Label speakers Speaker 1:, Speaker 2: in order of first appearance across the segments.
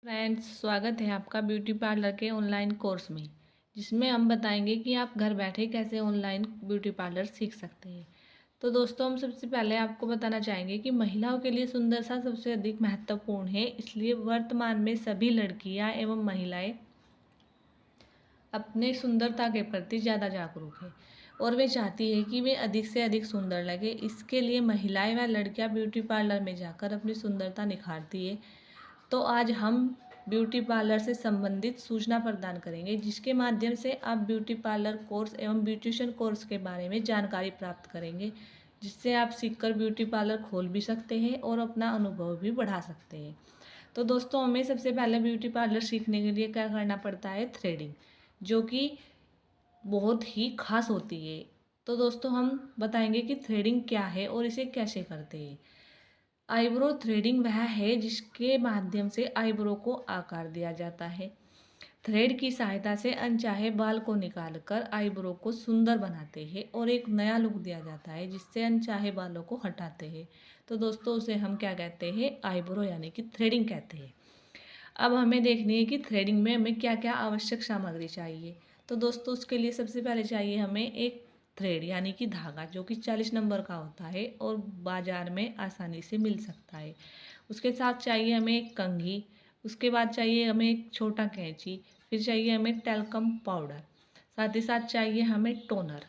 Speaker 1: Friends, स्वागत है आपका ब्यूटी पार्लर के ऑनलाइन कोर्स में, जिसमें हम बताएंगे कि आप घर बैठे कैसे ऑनलाइन ब्यूटी पार्लर सीख सकते हैं। तो दोस्तों, हम सबसे पहले आपको बताना चाहेंगे कि महिलाओं के लिए सुंदरता सबसे अधिक महत्वपूर्ण है। इसलिए वर्तमान में सभी लड़कियां एवं महिलाएं अपने सुंदरता के प्रति ज़्यादा जागरूक है और वे चाहती है कि वे अधिक से अधिक सुंदर लगे। इसके लिए महिलाएं व लड़कियां ब्यूटी पार्लर में जाकर अपनी सुंदरता निखारती है। तो आज हम ब्यूटी पार्लर से संबंधित सूचना प्रदान करेंगे, जिसके माध्यम से आप ब्यूटी पार्लर कोर्स एवं ब्यूटिशियन कोर्स के बारे में जानकारी प्राप्त करेंगे, जिससे आप सीखकर ब्यूटी पार्लर खोल भी सकते हैं और अपना अनुभव भी बढ़ा सकते हैं। तो दोस्तों, हमें सबसे पहले ब्यूटी पार्लर सीखने के लिए क्या करना पड़ता है? थ्रेडिंग, जो कि बहुत ही खास होती है। तो दोस्तों, हम बताएंगे कि थ्रेडिंग क्या है और इसे कैसे करते हैं। आईब्रो थ्रेडिंग वह है जिसके माध्यम से आईब्रो को आकार दिया जाता है। थ्रेड की सहायता से अनचाहे बाल को निकालकर आईब्रो को सुंदर बनाते हैं और एक नया लुक दिया जाता है, जिससे अनचाहे बालों को हटाते हैं। तो दोस्तों, उसे हम क्या कहते हैं? आईब्रो यानी कि थ्रेडिंग कहते हैं। अब हमें देखनी है कि थ्रेडिंग में हमें क्या क्या आवश्यक सामग्री चाहिए। तो दोस्तों, उसके लिए सबसे पहले चाहिए हमें एक थ्रेड यानी कि धागा, जो कि 40 नंबर का होता है और बाज़ार में आसानी से मिल सकता है। उसके साथ चाहिए हमें एक कंघी। उसके बाद चाहिए हमें एक छोटा कैंची। फिर चाहिए हमें टैल्कम पाउडर। साथ ही साथ चाहिए हमें टोनर।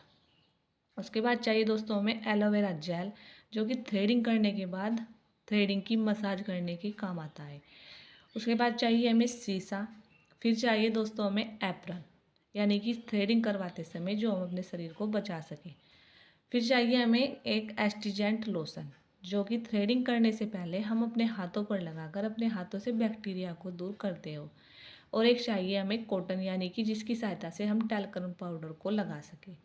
Speaker 1: उसके बाद चाहिए दोस्तों हमें एलोवेरा जेल, जो कि थ्रेडिंग करने के बाद थ्रेडिंग की मसाज करने के काम आता है। उसके बाद चाहिए हमें शीशा। फिर चाहिए दोस्तों हमें एप्रन, यानी कि थ्रेडिंग करवाते समय जो हम अपने शरीर को बचा सकें। फिर चाहिए हमें एक एस्ट्रीजेंट लोशन, जो कि थ्रेडिंग करने से पहले हम अपने हाथों पर लगाकर अपने हाथों से बैक्टीरिया को दूर करते हो। और एक चाहिए हमें कॉटन, यानी कि जिसकी सहायता से हम टैल्कम पाउडर को लगा सकें।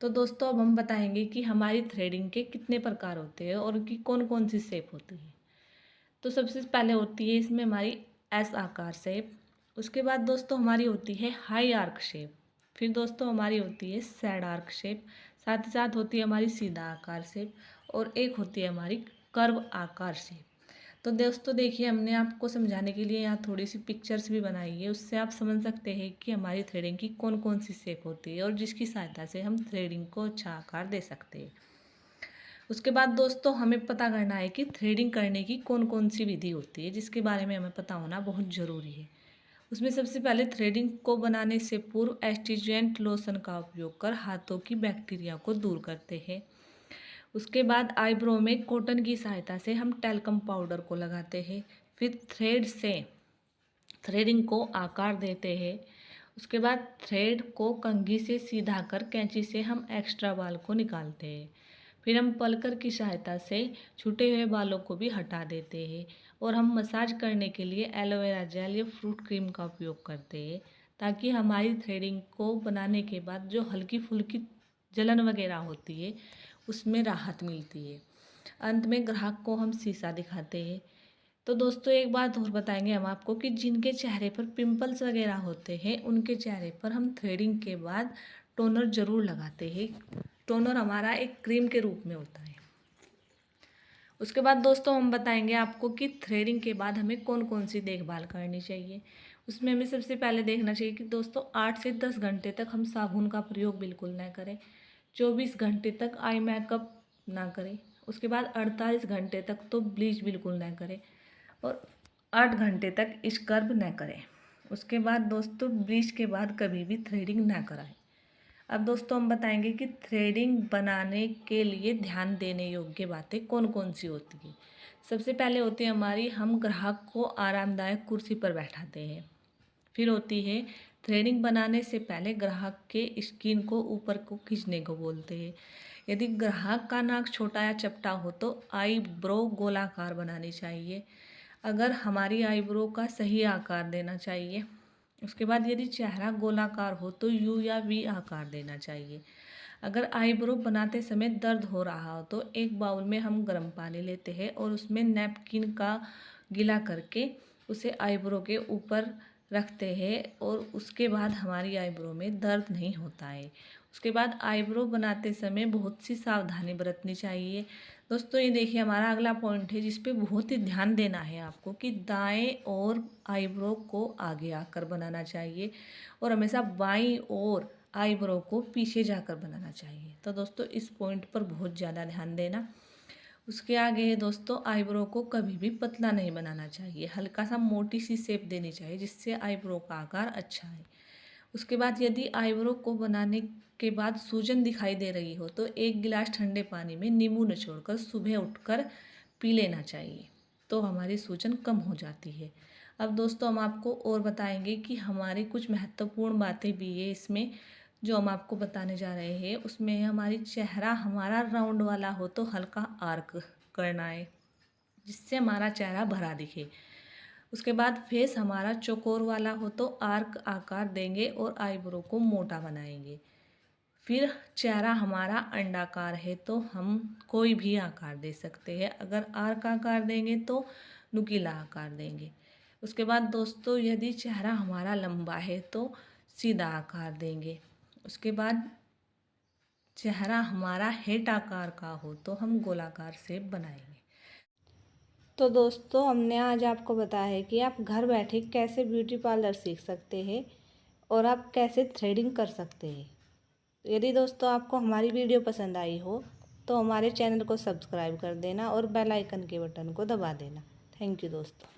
Speaker 1: तो दोस्तों, अब हम बताएंगे कि हमारी थ्रेडिंग के कितने प्रकार होते हैं और उनकी कौन कौन सी शेप होती है। तो सबसे पहले होती है इसमें हमारी एस आकार शेप। उसके बाद दोस्तों हमारी होती है हाई आर्क शेप। फिर दोस्तों हमारी होती है सैड आर्क शेप। साथ ही साथ होती है हमारी सीधा आकार शेप और एक होती है हमारी कर्व आकार शेप। तो दोस्तों देखिए, हमने आपको समझाने के लिए यहाँ थोड़ी सी पिक्चर्स भी बनाई है। उससे आप समझ सकते हैं कि हमारी थ्रेडिंग की कौन कौन सी शेप होती है और जिसकी सहायता से हम थ्रेडिंग को अच्छा आकार दे सकते हैं। उसके बाद दोस्तों हमें पता करना है कि थ्रेडिंग करने की कौन कौन सी विधि होती है, जिसके बारे में हमें पता होना बहुत ज़रूरी है। उसमें सबसे पहले थ्रेडिंग को बनाने से पूर्व एस्ट्रीजेंट लोशन का उपयोग कर हाथों की बैक्टीरिया को दूर करते हैं। उसके बाद आईब्रो में कॉटन की सहायता से हम टैल्कम पाउडर को लगाते हैं। फिर थ्रेड से थ्रेडिंग को आकार देते हैं। उसके बाद थ्रेड को कंघी से सीधा कर कैंची से हम एक्स्ट्रा बाल को निकालते हैं। फिर हम पलकर की सहायता से छूटे हुए बालों को भी हटा देते हैं और हम मसाज करने के लिए एलोवेरा जेल या फ्रूट क्रीम का उपयोग करते हैं, ताकि हमारी थ्रेडिंग को बनाने के बाद जो हल्की फुल्की जलन वगैरह होती है उसमें राहत मिलती है। अंत में ग्राहक को हम शीशा दिखाते हैं। तो दोस्तों, एक बात और बताएंगे हम आपको कि जिनके चेहरे पर पिंपल्स वगैरह होते हैं, उनके चेहरे पर हम थ्रेडिंग के बाद टोनर ज़रूर लगाते हैं। टोनर हमारा एक क्रीम के रूप में होता है। उसके बाद दोस्तों हम बताएंगे आपको कि थ्रेडिंग के बाद हमें कौन कौन सी देखभाल करनी चाहिए। उसमें हमें सबसे पहले देखना चाहिए कि दोस्तों 8 से 10 घंटे तक हम साबुन का प्रयोग बिल्कुल ना करें। 24 घंटे तक आई मेकअप ना करें। उसके बाद 48 घंटे तक तो ब्लीच बिल्कुल ना करें और 8 घंटे तक स्क्रब न करें। उसके बाद दोस्तों ब्लीच के बाद कभी भी थ्रेडिंग ना कराएं। अब दोस्तों हम बताएंगे कि थ्रेडिंग बनाने के लिए ध्यान देने योग्य बातें कौन कौन सी होती है। सबसे पहले होती है हमारी, हम ग्राहक को आरामदायक कुर्सी पर बैठाते हैं। फिर होती है थ्रेडिंग बनाने से पहले ग्राहक के स्किन को ऊपर को खींचने को बोलते हैं। यदि ग्राहक का नाक छोटा या चपटा हो तो आईब्रो गोलाकार बनानी चाहिए। अगर हमारी आईब्रो का सही आकार देना चाहिए। उसके बाद यदि चेहरा गोलाकार हो तो यू या वी आकार देना चाहिए। अगर आईब्रो बनाते समय दर्द हो रहा हो तो एक बाउल में हम गर्म पानी लेते हैं और उसमें नैपकिन का गीला करके उसे आईब्रो के ऊपर रखते हैं और उसके बाद हमारी आईब्रो में दर्द नहीं होता है। उसके बाद आईब्रो बनाते समय बहुत सी सावधानी बरतनी चाहिए। दोस्तों ये देखिए हमारा अगला पॉइंट है जिस पे बहुत ही ध्यान देना है आपको कि दाएं और आईब्रो को आगे आकर बनाना चाहिए और हमेशा बाईं और आईब्रो को पीछे जाकर बनाना चाहिए। तो दोस्तों इस पॉइंट पर बहुत ज़्यादा ध्यान देना। उसके आगे है दोस्तों, आईब्रो को कभी भी पतला नहीं बनाना चाहिए, हल्का सा मोटी सी शेप देनी चाहिए जिससे आईब्रो का आकार अच्छा है। उसके बाद यदि आईब्रो को बनाने के बाद सूजन दिखाई दे रही हो तो 1 गिलास ठंडे पानी में नींबू निचोड़कर सुबह उठकर पी लेना चाहिए, तो हमारी सूजन कम हो जाती है। अब दोस्तों हम आपको और बताएंगे कि हमारी कुछ महत्वपूर्ण बातें भी है इसमें जो हम आपको बताने जा रहे हैं। उसमें है हमारी चेहरा हमारा राउंड वाला हो तो हल्का आर्क करना है जिससे हमारा चेहरा भरा दिखे। उसके बाद फेस हमारा चौकोर वाला हो तो आर्क आकार देंगे और आईब्रो को मोटा बनाएंगे। फिर चेहरा हमारा अंडाकार है तो हम कोई भी आकार दे सकते हैं, अगर आर्क आकार देंगे तो नुकीला आकार देंगे। उसके बाद दोस्तों यदि चेहरा हमारा लंबा है तो सीधा आकार देंगे। उसके बाद चेहरा हमारा हेट आकार का हो तो हम गोलाकार शेप बनाएंगे। तो दोस्तों हमने आज आपको बताया है कि आप घर बैठे कैसे ब्यूटी पार्लर सीख सकते हैं और आप कैसे थ्रेडिंग कर सकते हैं। यदि दोस्तों आपको हमारी वीडियो पसंद आई हो तो हमारे चैनल को सब्सक्राइब कर देना और बेल आइकन के बटन को दबा देना। थैंक यू दोस्तों।